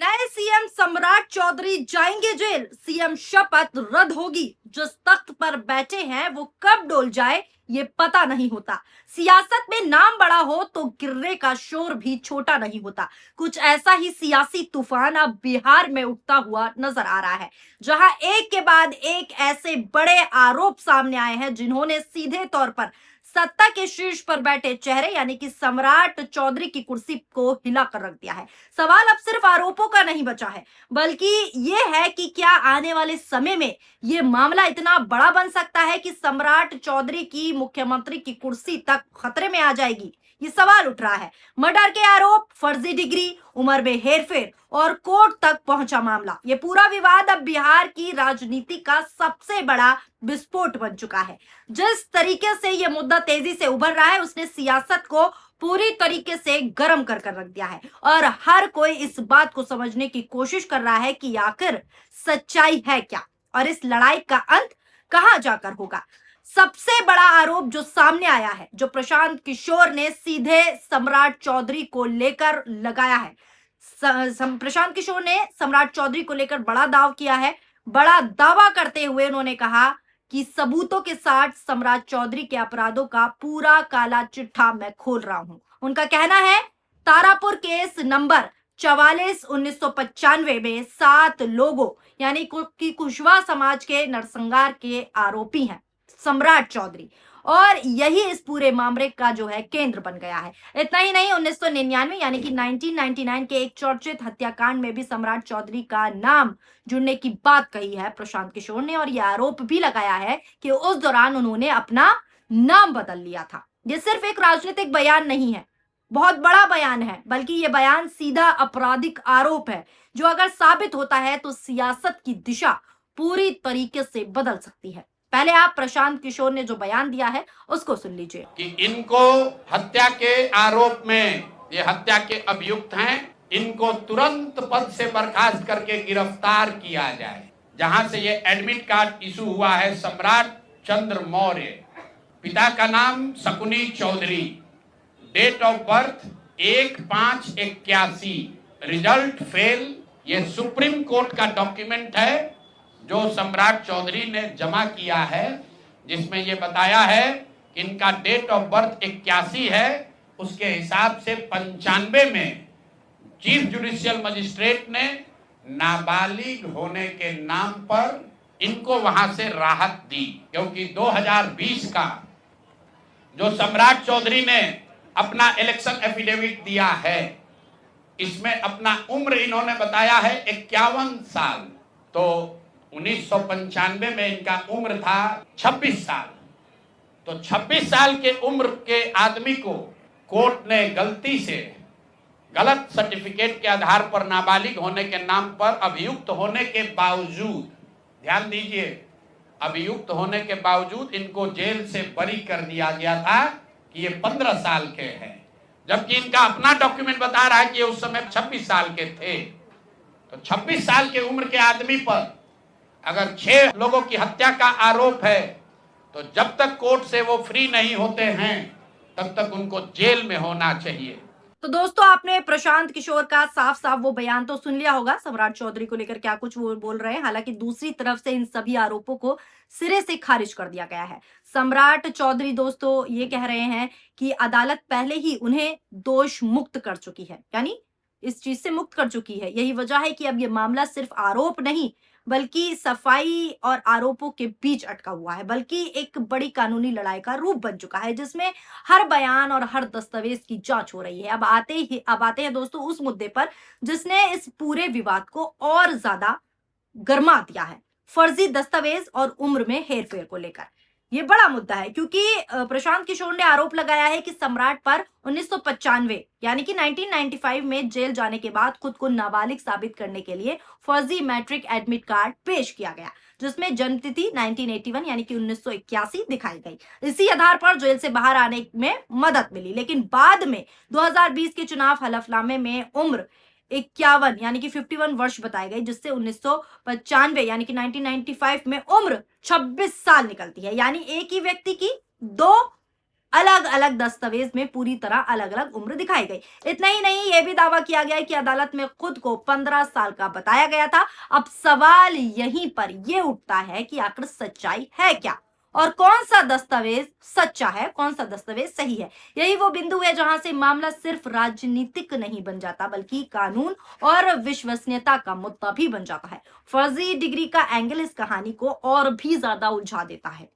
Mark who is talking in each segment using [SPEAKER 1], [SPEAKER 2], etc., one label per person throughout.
[SPEAKER 1] नए सीएम सम्राट चौधरी जाएंगे जेल। सीएम शपथ रद्द होगी। जिस तख्त पर बैठे हैं वो कब डोल जाए ये पता नहीं होता। सियासत में नाम बड़ा हो तो गिर्रे का शोर भी छोटा नहीं होता। कुछ ऐसा ही सियासी तूफान अब बिहार में उठता हुआ नजर आ रहा है, जहां एक के बाद एक ऐसे बड़े आरोप सामने आए हैं जिन्होंने सीधे तौर पर सत्ता के शीर्ष पर बैठे चेहरे यानी कि सम्राट चौधरी की कुर्सी को हिला कर रख दिया है। सवाल अब सिर्फ आरोपों का नहीं बचा है, बल्कि ये है कि क्या आने वाले समय में ये मामला इतना बड़ा बन सकता है कि सम्राट चौधरी की मुख्यमंत्री की कुर्सी तक खतरे में आ जाएगी। ये सवाल उठ रहा है। मर्डर के आरोप, फर्जी डिग्री, उम्र में हेरफेर और कोर्ट तक पहुंचा मामला। ये पूरा विवाद अब बिहार की राजनीति का सबसे बड़ा विस्फोट बन चुका है। जिस तरीके से ये मुद्दा तेजी से उभर रहा है उसने सियासत को पूरी तरीके से गर्म कर कर रख दिया है और हर कोई इस बात को समझने की कोशिश कर रहा है कि आखिर सच्चाई है क्या और इस लड़ाई का अंत कहां जाकर होगा। सबसे बड़ा आरोप जो सामने आया है, जो प्रशांत किशोर ने सीधे सम्राट चौधरी को लेकर लगाया है। प्रशांत किशोर ने सम्राट चौधरी को लेकर बड़ा दाव किया है। बड़ा दावा करते हुए उन्होंने कहा कि सबूतों के साथ सम्राट चौधरी के अपराधों का पूरा काला चिट्ठा मैं खोल रहा हूं। उनका कहना है तारापुर केस नंबर 44/1995 में 7 लोगों यानी कि कुशवाहा समाज के नरसंहार के आरोपी हैं सम्राट चौधरी, और यही इस पूरे मामले का जो है केंद्र बन गया है। इतना ही नहीं, 1999 यानी कि 1999 के एक चर्चित हत्याकांड में भी सम्राट चौधरी का नाम जुड़ने की बात कही है प्रशांत किशोर ने, और यह आरोप भी लगाया है कि उस दौरान उन्होंने अपना नाम बदल लिया था। ये सिर्फ एक राजनीतिक बयान नहीं है, बहुत बड़ा बयान है, बल्कि ये बयान सीधा आपराधिक आरोप है जो अगर साबित होता है तो सियासत की दिशा पूरी तरीके से बदल सकती है। पहले आप प्रशांत किशोर ने जो बयान दिया है उसको सुन लीजिए।
[SPEAKER 2] कि इनको हत्या के आरोप में, ये हत्या के अभियुक्त हैं, इनको तुरंत पद से बर्खास्त करके गिरफ्तार किया जाए। जहां से ये एडमिट कार्ड इशू हुआ है सम्राट चंद्र मौर्य, पिता का नाम Shakuni Chaudhary, date of birth 1/5/81, result fail. ये सुप्रीम कोर्ट का डॉक्यूमेंट है जो सम्राट चौधरी ने जमा किया है, जिसमें ये बताया है कि इनका डेट ऑफ बर्थ 81 है। उसके हिसाब से 95 में चीफ जुडिशियल मजिस्ट्रेट ने नाबालिग होने के नाम पर इनको वहां से राहत दी, क्योंकि 2020 का जो सम्राट चौधरी ने अपना इलेक्शन एफिडेविट दिया है, इसमें अपना उम्र इन्होंने बताया है 51 साल। तो 1995 में इनका उम्र था 26 साल। तो 26 साल के उम्र के आदमी को कोर्ट ने गलती से गलत सर्टिफिकेट के आधार पर नाबालिग होने के नाम पर अभियुक्त होने के बावजूद, ध्यान दीजिए, अभियुक्त होने के बावजूद इनको जेल से बरी कर दिया गया था कि ये 15 साल के हैं, जबकि इनका अपना डॉक्यूमेंट बता रहा है कि ये उस समय 26 साल के थे। तो 26 साल के उम्र के आदमी पर अगर 6 लोगों की हत्या का आरोप है तो जब तक कोर्ट से वो फ्री नहीं होते हैं तब तक उनको जेल में होना चाहिए।
[SPEAKER 1] तो दोस्तों, आपने प्रशांत किशोर का साफ साफ वो बयान तो सुन लिया होगा सम्राट चौधरी को लेकर क्या कुछ वो बोल रहे हैं। हालांकि दूसरी तरफ से इन सभी आरोपों को सिरे से खारिज कर दिया गया है। सम्राट चौधरी दोस्तों ये कह रहे हैं कि अदालत पहले ही उन्हें दोष मुक्त कर चुकी है, यानी इस चीज से मुक्त कर चुकी है। यही वजह है कि अब ये मामला सिर्फ आरोप नहीं बल्कि सफाई और आरोपों के बीच अटका हुआ है, बल्कि एक बड़ी कानूनी लड़ाई का रूप बन चुका है जिसमें हर बयान और हर दस्तावेज की जांच हो रही है। अब आते हैं दोस्तों उस मुद्दे पर जिसने इस पूरे विवाद को और ज्यादा गर्मा दिया है, फर्जी दस्तावेज और उम्र में हेरफेर को लेकर। ये बड़ा मुद्दा है क्योंकि प्रशांत किशोर ने आरोप लगाया है कि सम्राट पर 1995 यानी कि 1995 में जेल जाने के बाद खुद को नाबालिग साबित करने के लिए फर्जी मैट्रिक एडमिट कार्ड पेश किया गया, जिसमें जन्मतिथि 1981 यानी कि 1981 दिखाई गई। इसी आधार पर जेल से बाहर आने में मदद मिली, लेकिन बाद में 2020 के चुनाव हलफनामे में उम्र 51 यानी कि 51 वर्ष बताई गई, जिससे 1995 यानी कि 1995 में उम्र 26 साल निकलती है। यानी एक ही व्यक्ति की 2 अलग अलग दस्तावेज में पूरी तरह अलग अलग उम्र दिखाई गई। इतना ही नहीं, यह भी दावा किया गया कि अदालत में खुद को 15 साल का बताया गया था। अब सवाल यहीं पर यह उठता है कि आखिर सच्चाई है क्या और कौन सा दस्तावेज सच्चा है, कौन सा दस्तावेज सही है। यही वो बिंदु है जहां से मामला सिर्फ राजनीतिक नहीं बन जाता, बल्कि कानून और विश्वसनीयता का मुद्दा भी बन जाता है। फर्जी डिग्री का एंगल इस कहानी को और भी ज्यादा उलझा देता है।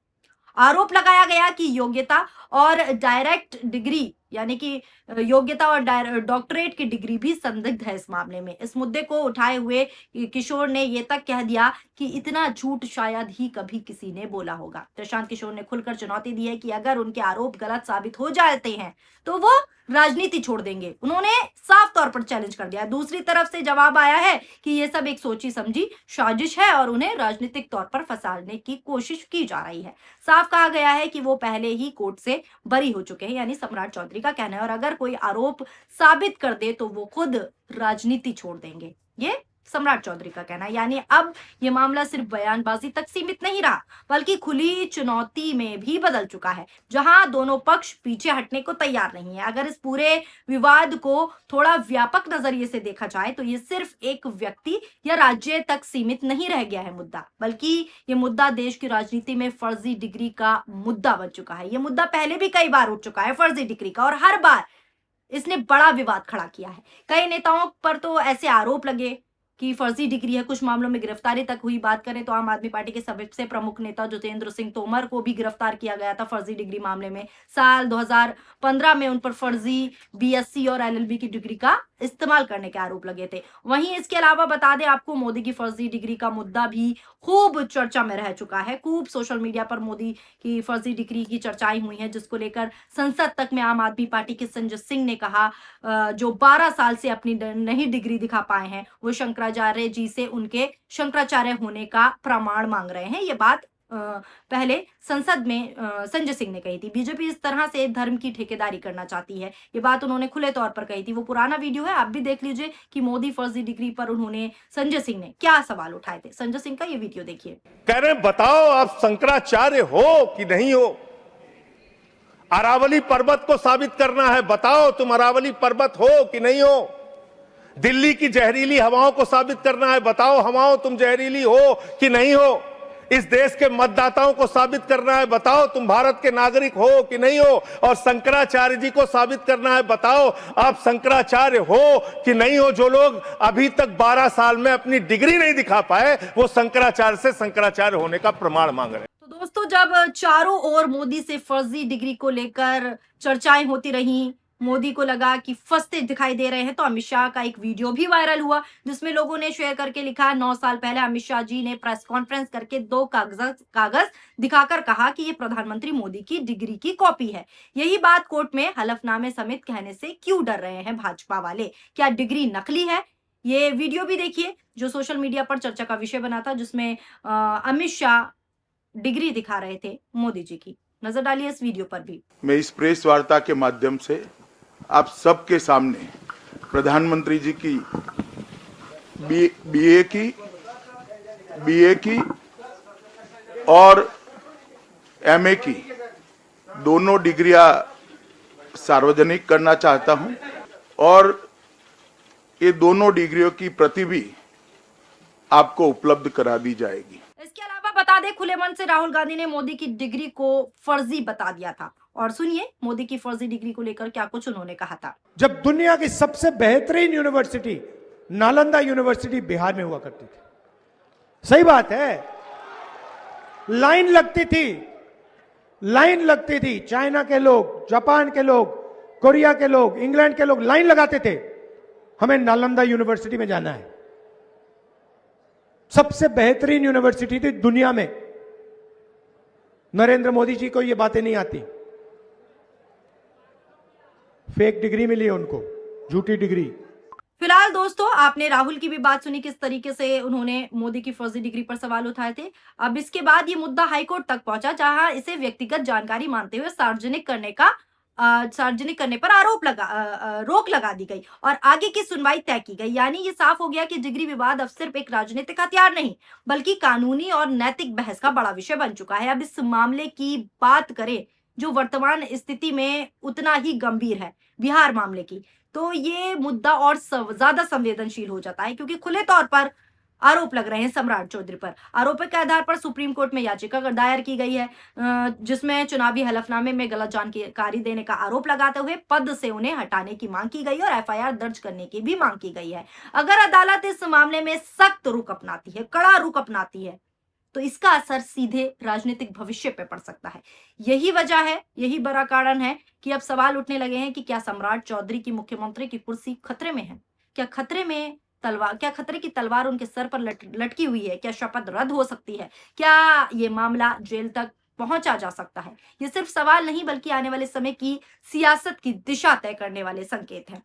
[SPEAKER 1] आरोप लगाया गया कि योग्यता और डायरेक्ट डिग्री यानी कि योग्यता और डॉक्टरेट की डिग्री भी संदिग्ध है इस मामले में। इस मुद्दे को उठाए हुए किशोर ने ये तक कह दिया कि इतना झूठ शायद ही कभी किसी ने बोला होगा। प्रशांत किशोर ने खुलकर चुनौती दी है कि अगर उनके आरोप गलत साबित हो जाते हैं तो वो राजनीति छोड़ देंगे। उन्होंने साफ तौर पर चैलेंज कर दिया। दूसरी तरफ से जवाब आया है कि ये सब एक सोची समझी साजिश है और उन्हें राजनीतिक तौर पर फंसाने की कोशिश की जा रही है। साफ कहा गया है कि वो पहले ही कोर्ट से बरी हो चुके हैं, यानी सम्राट चौधरी का कहना है, और अगर कोई आरोप साबित कर दे तो वो खुद राजनीति छोड़ देंगे। ये सम्राट चौधरी का कहना है। यानी अब ये मामला सिर्फ बयानबाजी तक सीमित नहीं रहा, बल्कि खुली चुनौती में भी बदल चुका है, जहां दोनों पक्ष पीछे हटने को तैयार नहीं है। अगर इस पूरे विवाद को थोड़ा व्यापक नजरिए से देखा जाए तो ये सिर्फ एक व्यक्ति या राज्य तक सीमित नहीं रह गया है मुद्दा, बल्कि ये मुद्दा देश की राजनीति में फर्जी डिग्री का मुद्दा बन चुका है। ये मुद्दा पहले भी कई बार उठ चुका है फर्जी डिग्री का, और हर बार इसने बड़ा विवाद खड़ा किया है। कई नेताओं पर तो ऐसे आरोप लगे कि फर्जी डिग्री है, कुछ मामलों में गिरफ्तारी तक हुई। बात करें तो आम आदमी पार्टी के सबसे प्रमुख नेता जितेंद्र सिंह तोमर को भी गिरफ्तार किया गया था फर्जी डिग्री मामले में। साल 2015 में उन पर फर्जी बीएससी और एलएलबी की डिग्री का इस्तेमाल करने के आरोप लगे थे। वहीं इसके अलावा बता दें आपको, मोदी की फर्जी डिग्री का मुद्दा भी खूब चर्चा में रह चुका है। खूब सोशल मीडिया पर मोदी की फर्जी डिग्री की चर्चाएं हुई हैं, जिसको लेकर संसद तक में आम आदमी पार्टी के संजय सिंह ने कहा, जो 12 साल से अपनी नई डिग्री दिखा पाए हैं वो शंकराचार्य जी से उनके शंकराचार्य होने का प्रमाण मांग रहे हैं। ये बात पहले संसद में संजय सिंह ने कही थी। बीजेपी इस तरह से धर्म की ठेकेदारी करना चाहती है, ये बात उन्होंने खुले तौर पर कही थी। वो पुराना वीडियो है, आप भी देख लीजिए कि मोदी फर्जी डिग्री पर उन्होंने संजय सिंह ने क्या सवाल उठाए थे। संजय सिंह का ये वीडियो देखिए।
[SPEAKER 3] कह रहे बताओ आप शंकराचार्य हो कि नहीं हो। अरावली पर्वत को साबित करना है, बताओ तुम अरावली पर्वत हो कि नहीं हो। दिल्ली की जहरीली हवाओं को साबित करना है, बताओ हवाओं तुम जहरीली हो कि नहीं हो। इस देश के मतदाताओं को साबित करना है, बताओ तुम भारत के नागरिक हो कि नहीं हो। और शंकराचार्य जी को साबित करना है, बताओ आप शंकराचार्य हो कि नहीं हो। जो लोग अभी तक 12 साल में अपनी डिग्री नहीं दिखा पाए वो शंकराचार्य से शंकराचार्य होने का प्रमाण मांग रहे हैं।
[SPEAKER 1] तो दोस्तों, जब चारों ओर मोदी से फर्जी डिग्री को लेकर चर्चाएं होती रही, मोदी को लगा कि फंसते दिखाई दे रहे हैं, तो अमित शाह का एक वीडियो भी वायरल हुआ, जिसमें लोगों ने शेयर करके लिखा, 9 साल पहले अमित शाह जी ने प्रेस कॉन्फ्रेंस करके 2 कागज दिखाकर कहा कि ये प्रधानमंत्री मोदी की डिग्री की कॉपी है। यही बात कोर्ट में हलफनामे समेत कहने से क्यों डर रहे हैं भाजपा वाले? क्या डिग्री नकली है? ये वीडियो भी देखिए जो सोशल मीडिया पर चर्चा का विषय बना था, जिसमें अमित शाह डिग्री दिखा रहे थे मोदी जी की। नजर डालिए इस वीडियो पर भी।
[SPEAKER 4] मैं इस प्रेस वार्ता के माध्यम से आप सबके सामने प्रधानमंत्री जी की बीए की और एमए की दोनों डिग्रियां सार्वजनिक करना चाहता हूं, और ये दोनों डिग्रियों की प्रति भी आपको उपलब्ध करा दी जाएगी।
[SPEAKER 1] इसके अलावा बता दें, खुले मन से राहुल गांधी ने मोदी की डिग्री को फर्जी बता दिया था, और सुनिए मोदी की फर्जी डिग्री को लेकर क्या कुछ उन्होंने कहा था।
[SPEAKER 5] जब दुनिया की सबसे बेहतरीन यूनिवर्सिटी नालंदा यूनिवर्सिटी बिहार में हुआ करती थी, सही बात है, लाइन लगती थी, चाइना के लोग, जापान के लोग, कोरिया के लोग, इंग्लैंड के लोग लाइन लगाते थे, हमें नालंदा यूनिवर्सिटी में जाना है। सबसे बेहतरीन यूनिवर्सिटी थी दुनिया में। नरेंद्र मोदी जी को ये बातें नहीं आती, फेक डिग्री मिली है उनको, झूठी डिग्री।
[SPEAKER 1] फिलहाल दोस्तों, आपने राहुल की भी बात सुनी, किस तरीके से उन्होंने मोदी की फर्जी डिग्री पर सवाल उठाए थे। अब इसके बाद ये मुद्दा हाईकोर्ट तक पहुंचा, जहां इसे व्यक्तिगत जानकारी मानते हुए सार्वजनिक करने पर रोक लगा दी गई और आगे की सुनवाई तय की गई। यानी ये साफ हो गया कि डिग्री विवाद अब सिर्फ एक राजनीतिक हथियार नहीं, बल्कि कानूनी और नैतिक बहस का बड़ा विषय बन चुका है। अब इस मामले की बात करें जो वर्तमान स्थिति में उतना ही गंभीर है बिहार मामले की, तो ये मुद्दा और ज्यादा संवेदनशील हो जाता है, क्योंकि खुले तौर पर आरोप लग रहे हैं सम्राट चौधरी पर। आरोपों के आधार पर सुप्रीम कोर्ट में याचिका दायर की गई है, जिसमें चुनावी हलफनामे में गलत जानकारी देने का आरोप लगाते हुए पद से उन्हें हटाने की मांग की गई और एफआईआर दर्ज करने की भी मांग की गई है। अगर अदालत इस मामले में सख्त रुख अपनाती है, कड़ा रुख अपनाती है, तो इसका असर सीधे राजनीतिक भविष्य पे पड़ सकता है। यही वजह है, यही बड़ा कारण है कि अब सवाल उठने लगे हैं कि क्या सम्राट चौधरी की मुख्यमंत्री की कुर्सी खतरे में है? क्या खतरे की तलवार उनके सर पर लटकी हुई है? क्या शपथ रद्द हो सकती है? क्या ये मामला जेल तक पहुंचा जा सकता है? ये सिर्फ सवाल नहीं, बल्कि आने वाले समय की सियासत की दिशा तय करने वाले संकेत हैं।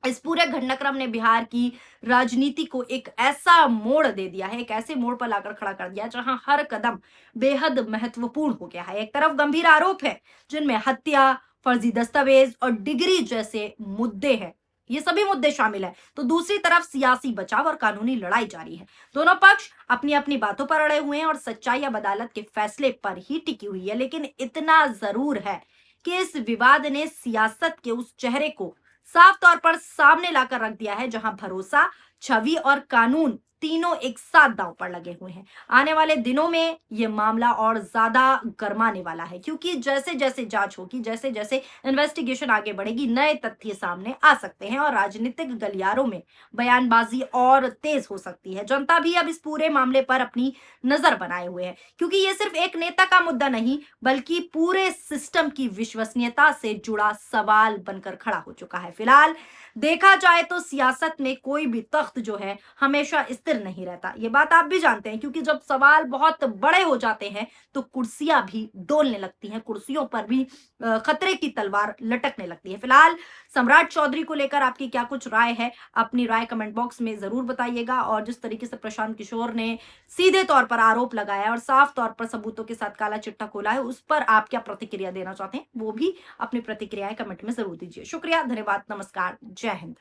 [SPEAKER 1] इस पूरे घटनाक्रम ने बिहार की राजनीति को एक ऐसा मोड़ दे दिया है, एक ऐसे मोड़ पर लाकर खड़ा कर दिया जहां हर कदम बेहद महत्वपूर्ण हो गया है। एक तरफ गंभीर आरोप है जिनमें हत्या, फर्जी दस्तावेज और डिग्री जैसे मुद्दे हैं, ये सभी मुद्दे शामिल है, तो दूसरी तरफ सियासी बचाव और कानूनी लड़ाई जारी है। दोनों पक्ष अपनी अपनी बातों पर अड़े हुए हैं और सच्चाई अब अदालत के फैसले पर ही टिकी हुई है। लेकिन इतना जरूर है कि इस विवाद ने सियासत के उस चेहरे को साफ तौर पर सामने लाकर रख दिया है जहां भरोसा, छवि और कानून तीनों एक साथ दांव पर लगे हुए हैं। आने वाले दिनों में यह मामला और ज्यादा गरमाने वाला है, क्योंकि जैसे जैसे जांच होगी, जैसे जैसे इन्वेस्टिगेशन आगे बढ़ेगी, नए तथ्य सामने आ सकते हैं और राजनीतिक गलियारों में बयानबाजी और तेज हो सकती है। जनता भी अब इस पूरे मामले पर अपनी नजर बनाए हुए है, क्योंकि ये सिर्फ एक नेता का मुद्दा नहीं, बल्कि पूरे सिस्टम की विश्वसनीयता से जुड़ा सवाल बनकर खड़ा हो चुका है। फिलहाल देखा जाए तो सियासत में कोई भी तख्त जो है हमेशा स्थिर नहीं रहता। ये बात आप भी जानते हैं, क्योंकि जब सवाल बहुत बड़े हो जाते हैं तो कुर्सियां भी डोलने लगती हैं, कुर्सियों पर भी खतरे की तलवार लटकने लगती है। फिलहाल सम्राट चौधरी को लेकर आपकी क्या कुछ राय है? अपनी राय कमेंट बॉक्स में जरूर बताइएगा। और जिस तरीके से प्रशांत किशोर ने सीधे तौर पर आरोप लगाया और साफ तौर पर सबूतों के साथ काला चिट्ठा खोला है, उस पर आप क्या प्रतिक्रिया देना चाहते हैं, वो भी अपनी प्रतिक्रियाएं कमेंट में जरूर दीजिए। शुक्रिया, धन्यवाद, नमस्कार, जय हिंद।